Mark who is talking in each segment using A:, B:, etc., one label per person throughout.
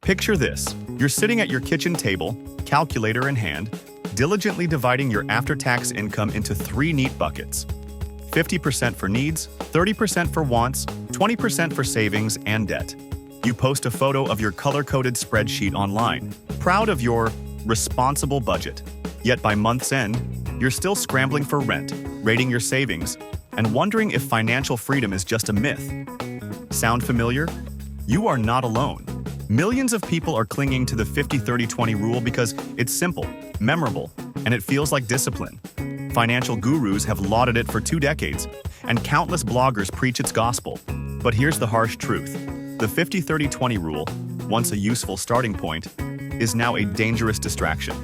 A: Picture this. You're sitting at your kitchen table, calculator in hand, diligently dividing your after-tax income into three neat buckets. 50% for needs, 30% for wants, 20% for savings and debt. You post a photo of your color-coded spreadsheet online, proud of your responsible budget. Yet by month's end, you're still scrambling for rent, rating your savings, and wondering if financial freedom is just a myth. Sound familiar? You are not alone. Millions of people are clinging to the 50-30-20 rule because it's simple, memorable, and it feels like discipline. Financial gurus have lauded it for 2 decades, and countless bloggers preach its gospel. But here's the harsh truth. The 50-30-20 rule, once a useful starting point, is now a dangerous distraction.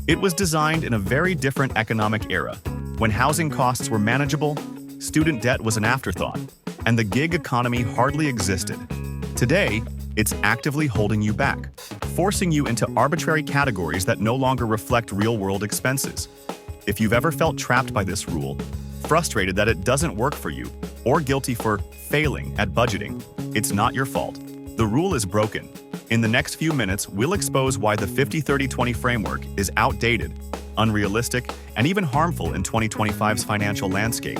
A: It was designed in a very different economic era, when housing costs were manageable, student debt was an afterthought, and the gig economy hardly existed. Today, it's actively holding you back, forcing you into arbitrary categories that no longer reflect real-world expenses. If you've ever felt trapped by this rule, frustrated that it doesn't work for you, or guilty for failing at budgeting, it's not your fault. The rule is broken. In the next few minutes, we'll expose why the 50-30-20 framework is outdated, unrealistic, and even harmful in 2025's financial landscape.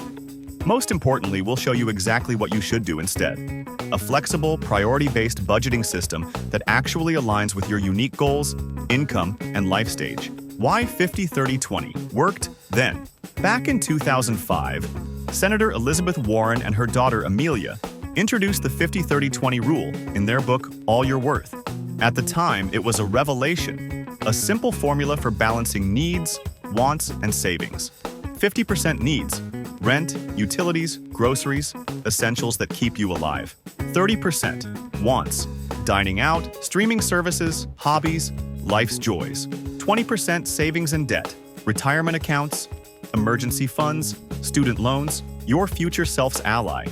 A: Most importantly, we'll show you exactly what you should do instead. A flexible, priority-based budgeting system that actually aligns with your unique goals, income, and life stage. Why 50-30-20 worked then? Back in 2005, Senator Elizabeth Warren and her daughter Amelia introduced the 50-30-20 rule in their book, All You're Worth. At the time, it was a revelation, a simple formula for balancing needs, wants, and savings. 50% needs, rent, utilities, groceries, essentials that keep you alive. 30% wants, dining out, streaming services, hobbies, life's joys. 20% savings and debt, retirement accounts, emergency funds, student loans, your future self's ally.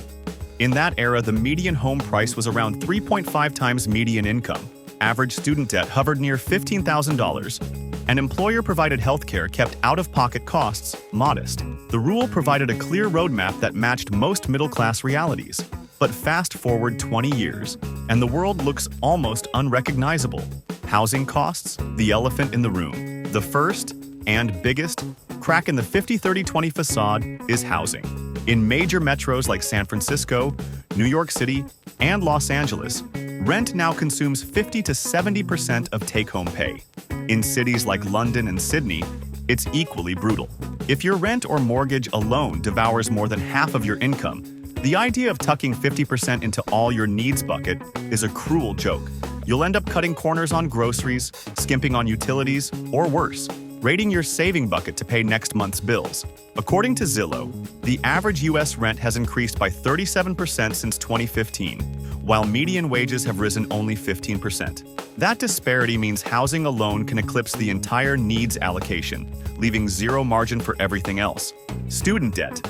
A: In that era, the median home price was around 3.5 times median income. Average student debt hovered near $15,000. And employer-provided healthcare kept out-of-pocket costs modest. The rule provided a clear roadmap that matched most middle-class realities. But fast forward 20 years, and the world looks almost unrecognizable. Housing costs, the elephant in the room. The first, and biggest, crack in the 50-30-20 facade is housing. In major metros like San Francisco, New York City, and Los Angeles, rent now consumes 50 to 70% of take-home pay. In cities like London and Sydney, it's equally brutal. If your rent or mortgage alone devours more than half of your income, the idea of tucking 50% into all your needs bucket is a cruel joke. You'll end up cutting corners on groceries, skimping on utilities, or worse, raiding your saving bucket to pay next month's bills. According to Zillow, the average U.S. rent has increased by 37% since 2015, while median wages have risen only 15%. That disparity means housing alone can eclipse the entire needs allocation, leaving zero margin for everything else. Student debt,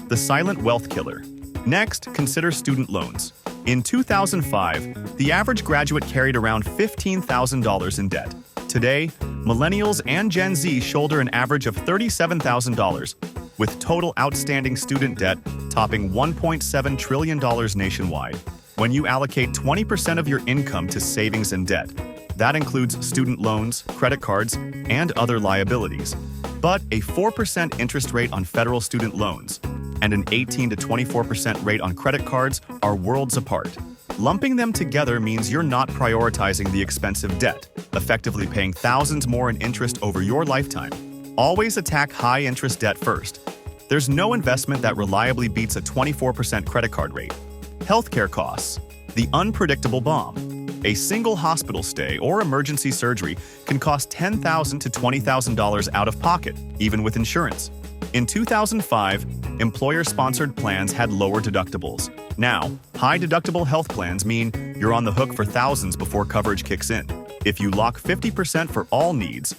A: the silent wealth killer. Next, consider student loans. In 2005, the average graduate carried around $15,000 in debt. Today, millennials and Gen Z shoulder an average of $37,000, with total outstanding student debt topping $1.7 trillion nationwide. When you allocate 20% of your income to savings and debt, that includes student loans, credit cards, and other liabilities. But a 4% interest rate on federal student loans and an 18 to 24% rate on credit cards are worlds apart. Lumping them together means you're not prioritizing the expensive debt, effectively paying thousands more in interest over your lifetime. Always attack high-interest debt first. There's no investment that reliably beats a 24% credit card rate. Healthcare costs, the unpredictable bomb. A single hospital stay or emergency surgery can cost $10,000 to $20,000 out of pocket, even with insurance. In 2005, employer-sponsored plans had lower deductibles. Now, high-deductible health plans mean you're on the hook for thousands before coverage kicks in. If you lock 50% for all needs,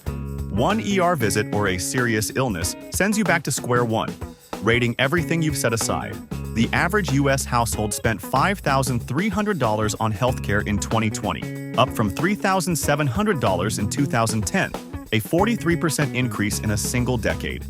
A: one ER visit or a serious illness sends you back to square one, rating everything you've set aside. The average U.S. household spent $5,300 on healthcare in 2020, up from $3,700 in 2010, a 43% increase in a single decade.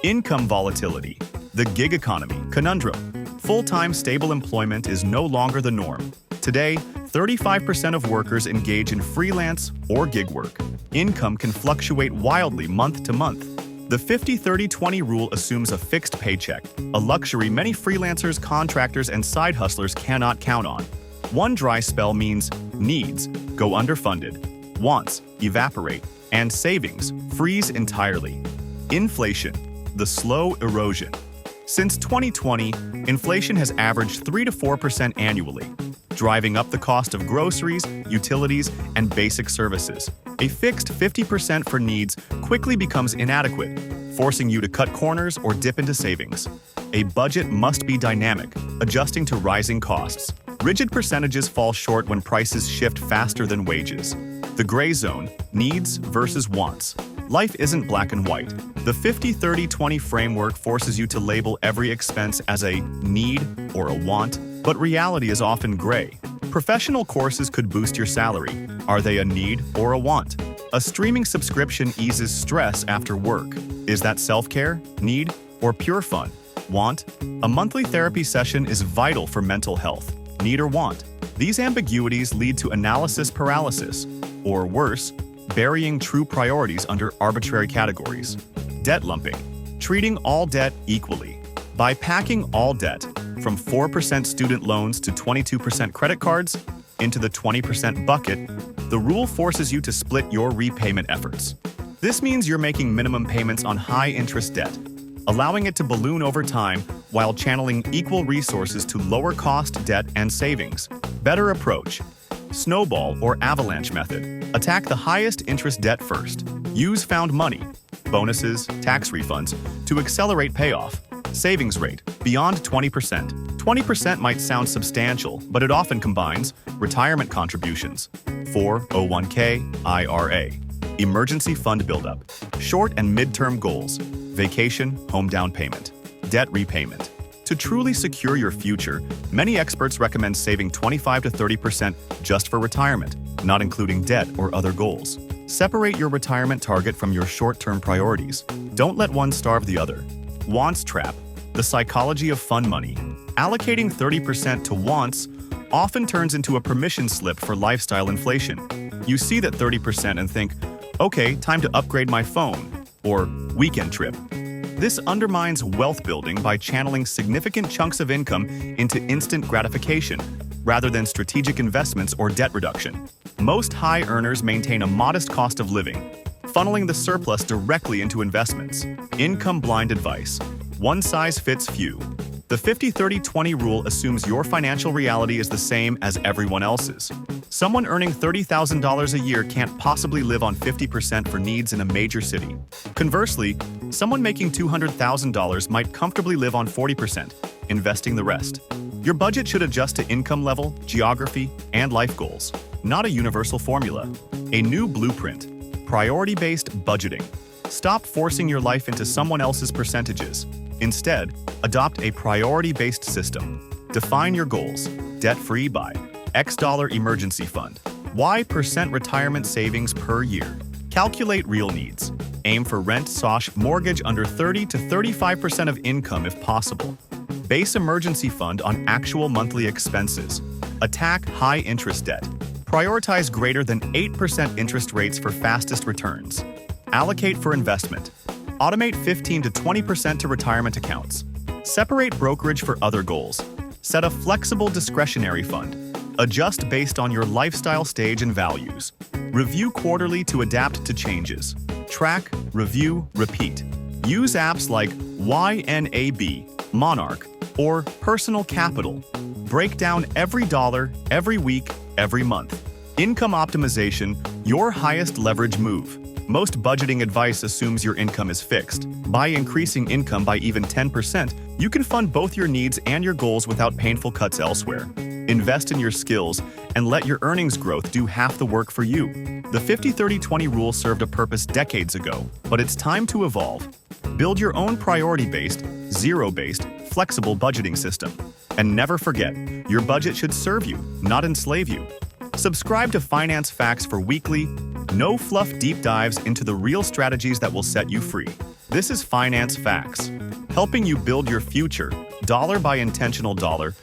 A: Income volatility, the gig economy conundrum. Full-time stable employment is no longer the norm. Today, 35% of workers engage in freelance or gig work. Income can fluctuate wildly month to month. The 50-30-20 rule assumes a fixed paycheck, a luxury many freelancers, contractors, and side hustlers cannot count on. One dry spell means needs go underfunded, wants evaporate, and savings freeze entirely. Inflation, the slow erosion. Since 2020, inflation has averaged 3 to 4% annually, driving up the cost of groceries, utilities, and basic services. A fixed 50% for needs quickly becomes inadequate, forcing you to cut corners or dip into savings. A budget must be dynamic, adjusting to rising costs. Rigid percentages fall short when prices shift faster than wages. The gray zone, needs versus wants. Life isn't black and white. The 50-30-20 framework forces you to label every expense as a need or a want, but reality is often gray. Professional courses could boost your salary. Are they a need or a want? A streaming subscription eases stress after work. Is that self-care, need, or pure fun? Want? A monthly therapy session is vital for mental health. Need or want? These ambiguities lead to analysis paralysis, or worse, burying true priorities under arbitrary categories. Debt lumping. Treating all debt equally. By packing all debt, from 4% student loans to 22% credit cards, into the 20% bucket, the rule forces you to split your repayment efforts. This means you're making minimum payments on high-interest debt, allowing it to balloon over time while channeling equal resources to lower-cost debt and savings. Better approach. Snowball or avalanche method. Attack the highest interest debt first. Use found money, bonuses, tax refunds, to accelerate payoff. Savings rate, beyond 20%. 20% might sound substantial, but it often combines retirement contributions, 401k, IRA, emergency fund buildup, short and mid-term goals, vacation, home down payment, debt repayment. To truly secure your future, many experts recommend saving 25 to 30% just for retirement, not including debt or other goals. Separate your retirement target from your short-term priorities. Don't let one starve the other. Wants trap. The psychology of fun money. Allocating 30% to wants often turns into a permission slip for lifestyle inflation. You see that 30% and think, okay, time to upgrade my phone, or weekend trip. This undermines wealth building by channeling significant chunks of income into instant gratification, rather than strategic investments or debt reduction. Most high earners maintain a modest cost of living, funneling the surplus directly into investments. Income-blind advice. One size fits few. The 50-30-20 rule assumes your financial reality is the same as everyone else's. Someone earning $30,000 a year can't possibly live on 50% for needs in a major city. Conversely, someone making $200,000 might comfortably live on 40%, investing the rest. Your budget should adjust to income level, geography, and life goals, not a universal formula. A new blueprint. Priority-based budgeting. Stop forcing your life into someone else's percentages. Instead, adopt a priority-based system. Define your goals. Debt-free by X dollar emergency fund. Y % retirement savings per year. Calculate real needs. Aim for rent/mortgage under 30 to 35% of income if possible. Base emergency fund on actual monthly expenses. Attack high-interest debt. Prioritize greater than 8% interest rates for fastest returns. Allocate for investment. Automate 15 to 20% to retirement accounts. Separate brokerage for other goals. Set a flexible discretionary fund. Adjust based on your lifestyle stage and values. Review quarterly to adapt to changes. Track, review, repeat. Use apps like YNAB, Monarch, or Personal Capital. Break down every dollar, every week, every month. Income optimization, your highest leverage move. Most budgeting advice assumes your income is fixed. By increasing income by even 10%, you can fund both your needs and your goals without painful cuts elsewhere. Invest in your skills and let your earnings growth do half the work for you. The 50-30-20 rule served a purpose decades ago, but it's time to evolve. Build your own priority-based, zero-based, flexible budgeting system. And never forget, your budget should serve you, not enslave you. Subscribe to Finance Facts for weekly, no-fluff deep dives into the real strategies that will set you free. This is Finance Facts, helping you build your future, dollar by intentional dollar,